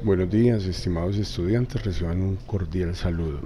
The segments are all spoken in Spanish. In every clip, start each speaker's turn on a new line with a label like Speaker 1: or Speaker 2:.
Speaker 1: Buenos días, estimados estudiantes, reciban un cordial saludo.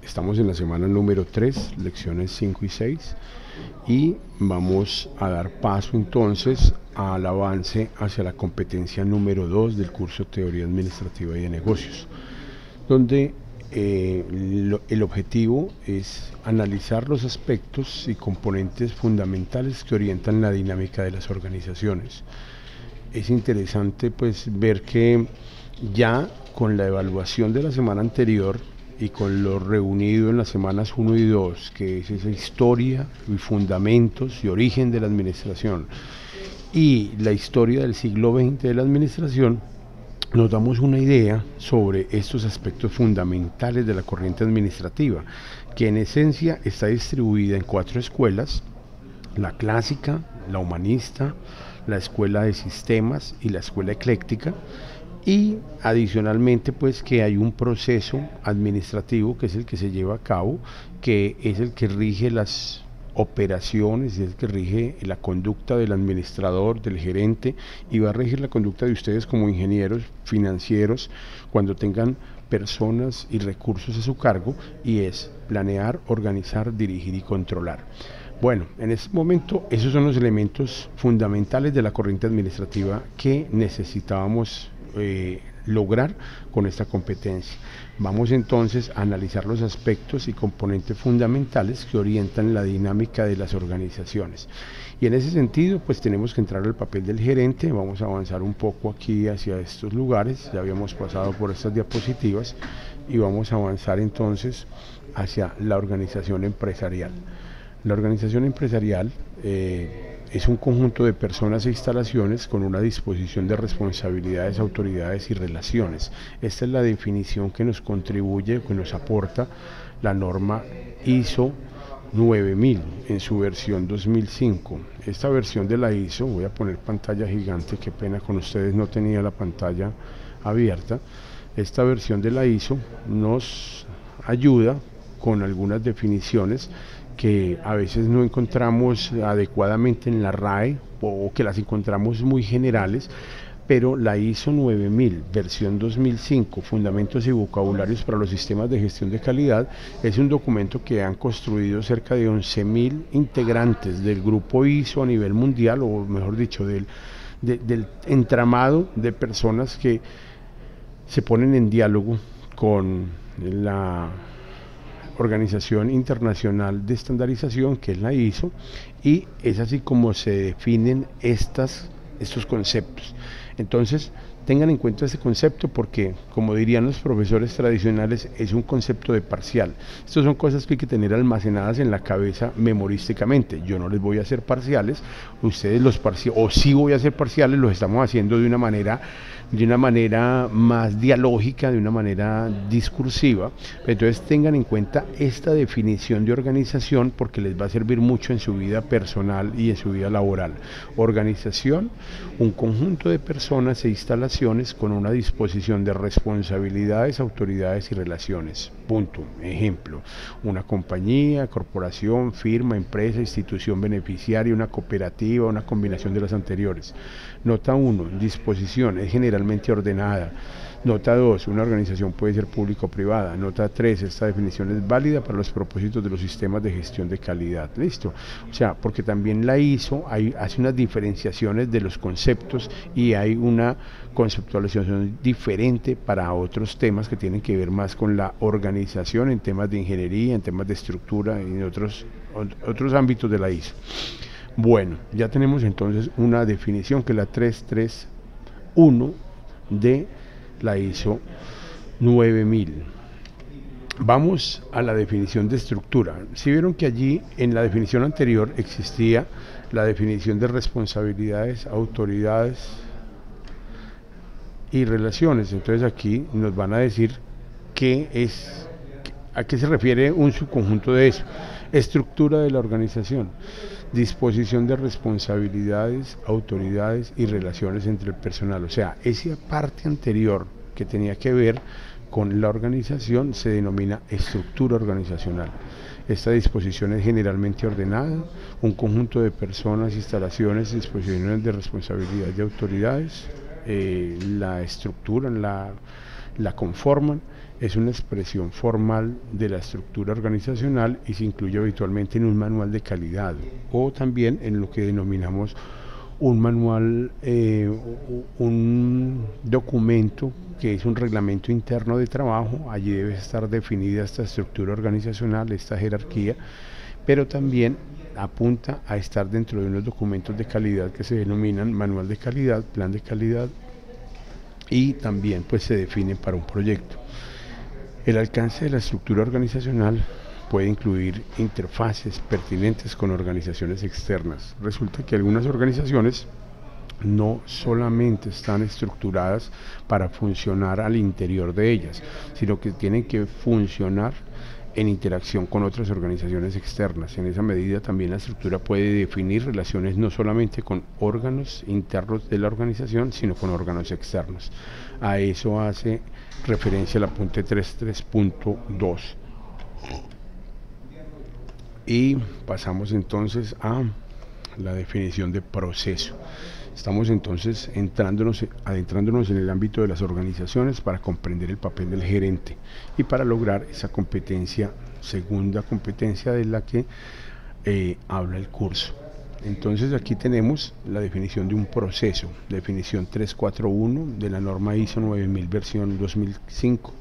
Speaker 1: Estamos en la semana número 3, lecciones 5 y 6, y vamos a dar paso entonces al avance hacia la competencia número 2 del curso Teoría Administrativa y de Negocios, donde el objetivo es analizar los aspectos y componentes fundamentales que orientan la dinámica de las organizaciones. Es interesante pues ver que ya con la evaluación de la semana anterior y con lo reunido en las semanas 1 y 2, que es esa historia y fundamentos y origen de la administración y la historia del siglo XX de la administración, nos damos una idea sobre estos aspectos fundamentales de la corriente administrativa, que en esencia está distribuida en 4 escuelas: la clásica, la humanista, la escuela de sistemas y la escuela ecléctica, y adicionalmente pues que hay un proceso administrativo que es el que se lleva a cabo, que es el que rige las operaciones, es el que rige la conducta del administrador, del gerente, y va a regir la conducta de ustedes como ingenieros financieros cuando tengan personas y recursos a su cargo, y es planear, organizar, dirigir y controlar. Bueno, en este momento esos son los elementos fundamentales de la corriente administrativa que necesitábamos lograr con esta competencia. Vamos entonces a analizar los aspectos y componentes fundamentales que orientan la dinámica de las organizaciones. Y en ese sentido, pues tenemos que entrar al papel del gerente. Vamos a avanzar un poco aquí hacia estos lugares. Ya habíamos pasado por estas diapositivas y vamos a avanzar entonces hacia la organización empresarial. La organización empresarial es un conjunto de personas e instalaciones con una disposición de responsabilidades, autoridades y relaciones. Esta es la definición que nos contribuye, que nos aporta la norma ISO 9000 en su versión 2005. Esta versión de la ISO, voy a poner pantalla gigante, qué pena con ustedes, no tenía la pantalla abierta. Esta versión de la ISO nos ayuda con algunas definiciones que a veces no encontramos adecuadamente en la RAE o que las encontramos muy generales, pero la ISO 9000, versión 2005, Fundamentos y Vocabularios para los Sistemas de Gestión de Calidad, es un documento que han construido cerca de 11.000 integrantes del grupo ISO a nivel mundial, o mejor dicho, del entramado de personas que se ponen en diálogo con la Organización Internacional de Estandarización, que es la ISO, y es así como se definen estos conceptos. Entonces, tengan en cuenta este concepto porque, como dirían los profesores tradicionales, es un concepto de parcial. Estas son cosas que hay que tener almacenadas en la cabeza memorísticamente. Yo no les voy a hacer parciales, ustedes los parciales, o sí voy a hacer parciales, los estamos haciendo de una manera más dialógica, de una manera discursiva. Entonces tengan en cuenta esta definición de organización porque les va a servir mucho en su vida personal y en su vida laboral. Organización: un conjunto de personas e instalaciones con una disposición de responsabilidades, autoridades y relaciones. Punto. Ejemplo: una compañía, corporación, firma, empresa, institución beneficiaria, una cooperativa, una combinación de las anteriores. Nota 1, disposición: es generalmente ordenada. Nota 2, una organización puede ser pública o privada. Nota 3, esta definición es válida para los propósitos de los sistemas de gestión de calidad. ¿Listo? O sea, porque también la ISO hace unas diferenciaciones de los conceptos y hay una conceptualización diferente para otros temas que tienen que ver más con la organización, en temas de ingeniería, en temas de estructura y en otros ámbitos de la ISO. Bueno, ya tenemos entonces una definición que es la 331 de la ISO 9000. Vamos a la definición de estructura. Si vieron que allí en la definición anterior existía la definición de responsabilidades, autoridades y relaciones, entonces aquí nos van a decir a qué se refiere un subconjunto de eso. Estructura de la organización: disposición de responsabilidades, autoridades y relaciones entre el personal. O sea, esa parte anterior que tenía que ver con la organización se denomina estructura organizacional. Esta disposición es generalmente ordenada, un conjunto de personas, instalaciones, disposiciones de responsabilidad y autoridades la estructuran, la conforman. Es una expresión formal de la estructura organizacional y se incluye habitualmente en un manual de calidad o también en lo que denominamos un manual, un documento que es un reglamento interno de trabajo. Allí debe estar definida esta estructura organizacional, esta jerarquía, pero también apunta a estar dentro de unos documentos de calidad que se denominan manual de calidad, plan de calidad, y también pues se definen para un proyecto. El alcance de la estructura organizacional puede incluir interfaces pertinentes con organizaciones externas. Resulta que algunas organizaciones no solamente están estructuradas para funcionar al interior de ellas, sino que tienen que funcionar en interacción con otras organizaciones externas. En esa medida también la estructura puede definir relaciones no solamente con órganos internos de la organización, sino con órganos externos. A eso hace referencia el apunte 3.3.2. Y pasamos entonces a la definición de proceso. Estamos entonces adentrándonos en el ámbito de las organizaciones para comprender el papel del gerente y para lograr esa competencia, segunda competencia de la que habla el curso. Entonces aquí tenemos la definición de un proceso, definición 341 de la norma ISO 9000 versión 2005.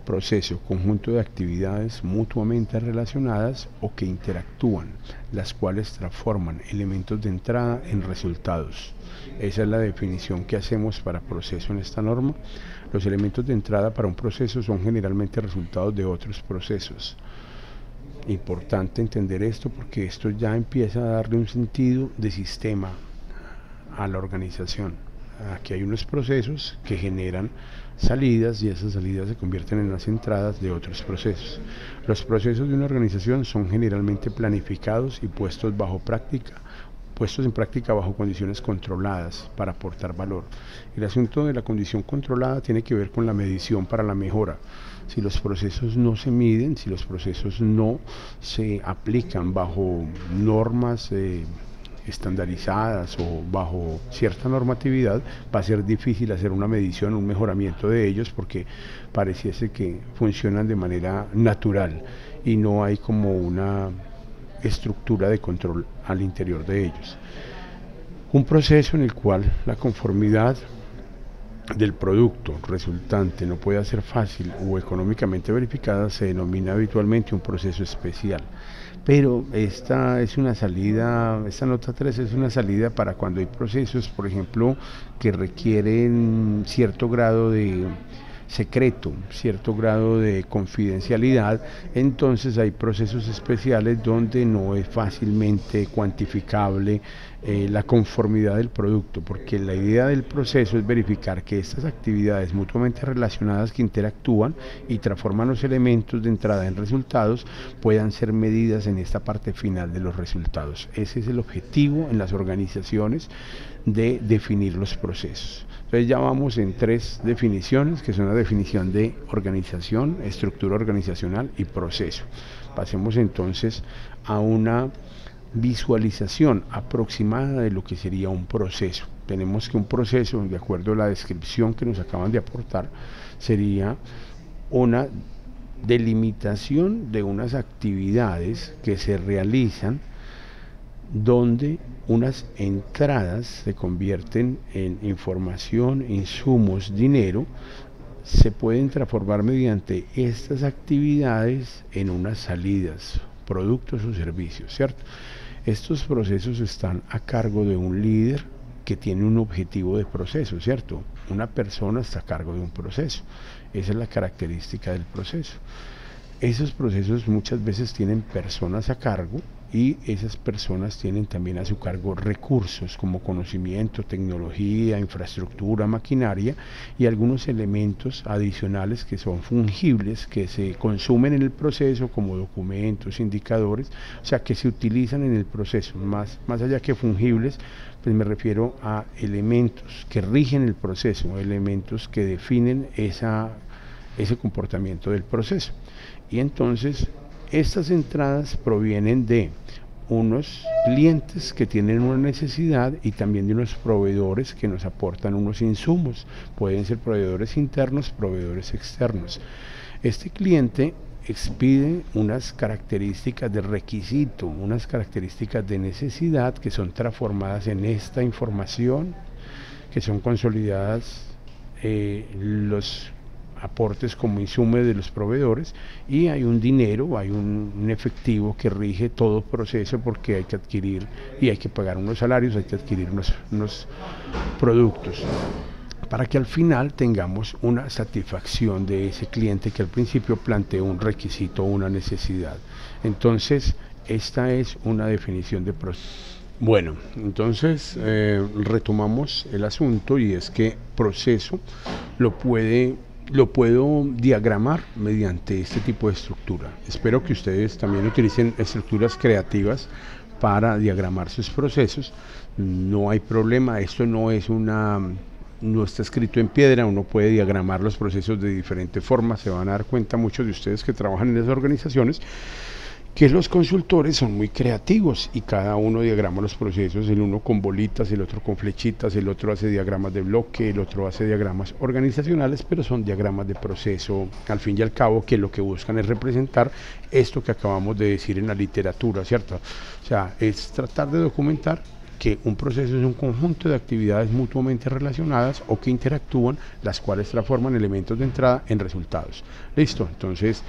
Speaker 1: Proceso, conjunto de actividades mutuamente relacionadas o que interactúan, las cuales transforman elementos de entrada en resultados. Esa es la definición que hacemos para proceso en esta norma. Los elementos de entrada para un proceso son generalmente resultados de otros procesos. Importante entender esto porque esto ya empieza a darle un sentido de sistema a la organización. Aquí hay unos procesos que generan salidas y esas salidas se convierten en las entradas de otros procesos. Los procesos de una organización son generalmente planificados y puestos en práctica bajo condiciones controladas para aportar valor. El asunto de la condición controlada tiene que ver con la medición para la mejora. Si los procesos no se miden, si los procesos no se aplican bajo normas estandarizadas o bajo cierta normatividad, va a ser difícil hacer una medición, un mejoramiento de ellos, porque pareciese que funcionan de manera natural y no hay como una estructura de control al interior de ellos. Un proceso en el cual la conformidad del producto resultante no puede ser fácil o económicamente verificada se denomina habitualmente un proceso especial. Pero esta nota 3 es una salida para cuando hay procesos, por ejemplo, que requieren cierto grado de secreto, cierto grado de confidencialidad. Entonces hay procesos especiales donde no es fácilmente cuantificable la conformidad del producto, porque la idea del proceso es verificar que estas actividades mutuamente relacionadas que interactúan y transforman los elementos de entrada en resultados puedan ser medidas en esta parte final de los resultados. Ese es el objetivo en las organizaciones de definir los procesos. Entonces ya vamos en 3 definiciones, que son la definición de organización, estructura organizacional y proceso. Pasemos entonces a una visualización aproximada de lo que sería un proceso. Tenemos que un proceso, de acuerdo a la descripción que nos acaban de aportar, sería una delimitación de unas actividades que se realizan donde unas entradas se convierten en información, insumos, dinero, se pueden transformar mediante estas actividades en unas salidas, productos o servicios, ¿cierto? Estos procesos están a cargo de un líder que tiene un objetivo de proceso, ¿cierto? Una persona está a cargo de un proceso. Esa es la característica del proceso. Esos procesos muchas veces tienen personas a cargo y esas personas tienen también a su cargo recursos como conocimiento, tecnología, infraestructura, maquinaria y algunos elementos adicionales que son fungibles, que se consumen en el proceso como documentos, indicadores, o sea, que se utilizan en el proceso. Más allá que fungibles, pues me refiero a elementos que rigen el proceso, elementos que definen ese comportamiento del proceso. Y entonces estas entradas provienen de unos clientes que tienen una necesidad y también de unos proveedores que nos aportan unos insumos. Pueden ser proveedores internos, proveedores externos. Este cliente expide unas características de requisito, unas características de necesidad que son transformadas en esta información, que son consolidadas los aportes como insumo de los proveedores, y hay un dinero, hay un efectivo que rige todo proceso, porque hay que adquirir y hay que pagar unos salarios, hay que adquirir unos productos, para que al final tengamos una satisfacción de ese cliente que al principio planteó un requisito o una necesidad. Entonces, esta es una definición de proceso. Bueno, entonces retomamos el asunto, y es que proceso lo puedo diagramar mediante este tipo de estructura. Espero que ustedes también utilicen estructuras creativas para diagramar sus procesos. No hay problema, esto no está escrito en piedra, uno puede diagramar los procesos de diferentes formas. Se van a dar cuenta muchos de ustedes que trabajan en esas organizaciones que los consultores son muy creativos y cada uno diagrama los procesos, el uno con bolitas, el otro con flechitas, el otro hace diagramas de bloque, el otro hace diagramas organizacionales, pero son diagramas de proceso, al fin y al cabo, que lo que buscan es representar esto que acabamos de decir en la literatura, ¿cierto? O sea, es tratar de documentar que un proceso es un conjunto de actividades mutuamente relacionadas o que interactúan, las cuales transforman elementos de entrada en resultados. Listo, entonces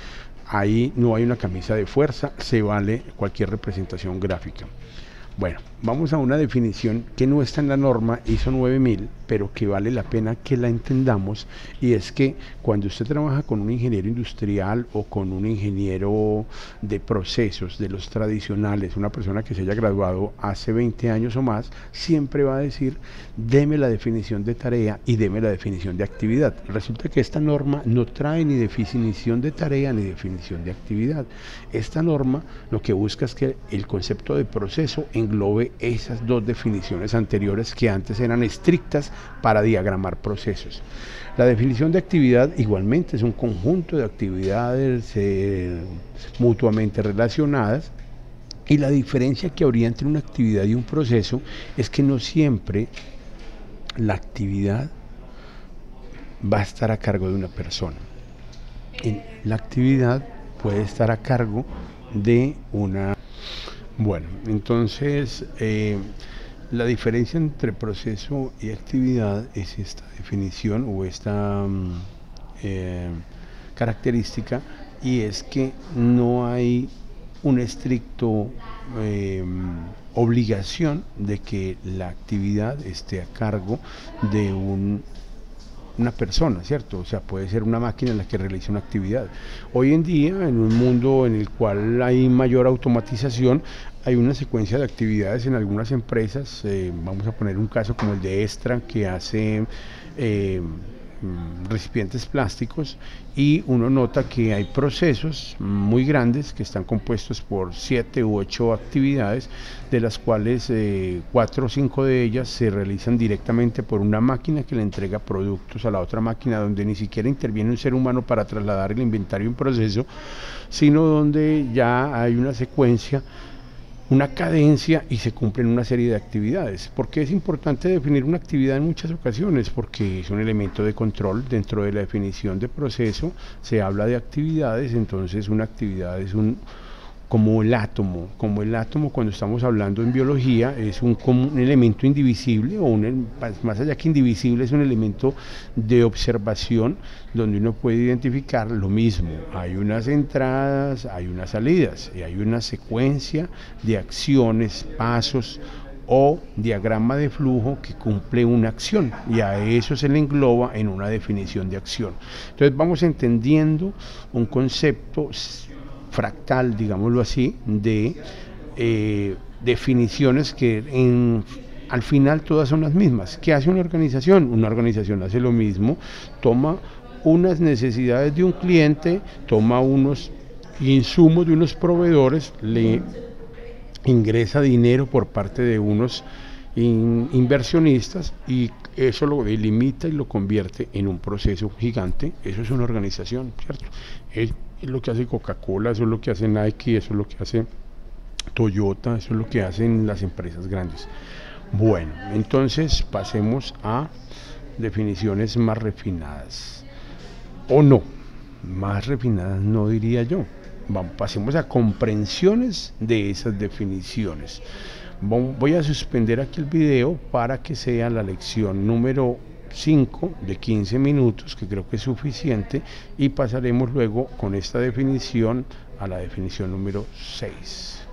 Speaker 1: ahí no hay una camisa de fuerza, se vale cualquier representación gráfica. Bueno, vamos a una definición que no está en la norma ISO 9000, pero que vale la pena que la entendamos, y es que cuando usted trabaja con un ingeniero industrial o con un ingeniero de procesos, de los tradicionales, una persona que se haya graduado hace 20 años o más, siempre va a decir: deme la definición de tarea y deme la definición de actividad. Resulta que esta norma no trae ni definición de tarea ni definición de actividad. Esta norma lo que busca es que el concepto de proceso englobe esas dos definiciones anteriores, que antes eran estrictas para diagramar procesos. La definición de actividad igualmente es un conjunto de actividades mutuamente relacionadas, y la diferencia que habría entre una actividad y un proceso es que no siempre la actividad va a estar a cargo de una persona. La actividad puede estar a cargo de una... Bueno, entonces la diferencia entre proceso y actividad es esta definición o esta característica, y es que no hay una estricta obligación de que la actividad esté a cargo de una persona, ¿cierto? O sea, puede ser una máquina en la que realiza una actividad. Hoy en día, en un mundo en el cual hay mayor automatización, hay una secuencia de actividades en algunas empresas. Vamos a poner un caso como el de Extra, que hace recipientes plásticos, y uno nota que hay procesos muy grandes que están compuestos por 7 u 8 actividades, de las cuales 4 o 5 de ellas se realizan directamente por una máquina que le entrega productos a la otra máquina, donde ni siquiera interviene un ser humano para trasladar el inventario en proceso, sino donde ya hay una secuencia, una cadencia, y se cumplen una serie de actividades. ¿Por qué es importante definir una actividad en muchas ocasiones? Porque es un elemento de control. Dentro de la definición de proceso se habla de actividades. Entonces una actividad es como el átomo cuando estamos hablando en biología, es un elemento indivisible, o más allá que indivisible, es un elemento de observación donde uno puede identificar lo mismo. Hay unas entradas, hay unas salidas, y hay una secuencia de acciones, pasos o diagrama de flujo que cumple una acción, y a eso se le engloba en una definición de acción. Entonces vamos entendiendo un concepto fractal, digámoslo así, de definiciones que al final todas son las mismas. ¿Qué hace una organización? Una organización hace lo mismo, toma unas necesidades de un cliente, toma unos insumos de unos proveedores, le ingresa dinero por parte de unos inversionistas, y eso lo delimita y lo convierte en un proceso gigante. Eso es una organización, ¿cierto? Es lo que hace Coca-Cola, eso es lo que hace Nike, eso es lo que hace Toyota, eso es lo que hacen las empresas grandes. Bueno, entonces pasemos a definiciones más refinadas. O no, más refinadas no diría yo. Vamos, pasemos a comprensiones de esas definiciones. Voy a suspender aquí el video para que sea la lección número 5 de 15 minutos, que creo que es suficiente, y pasaremos luego con esta definición a la definición número 6.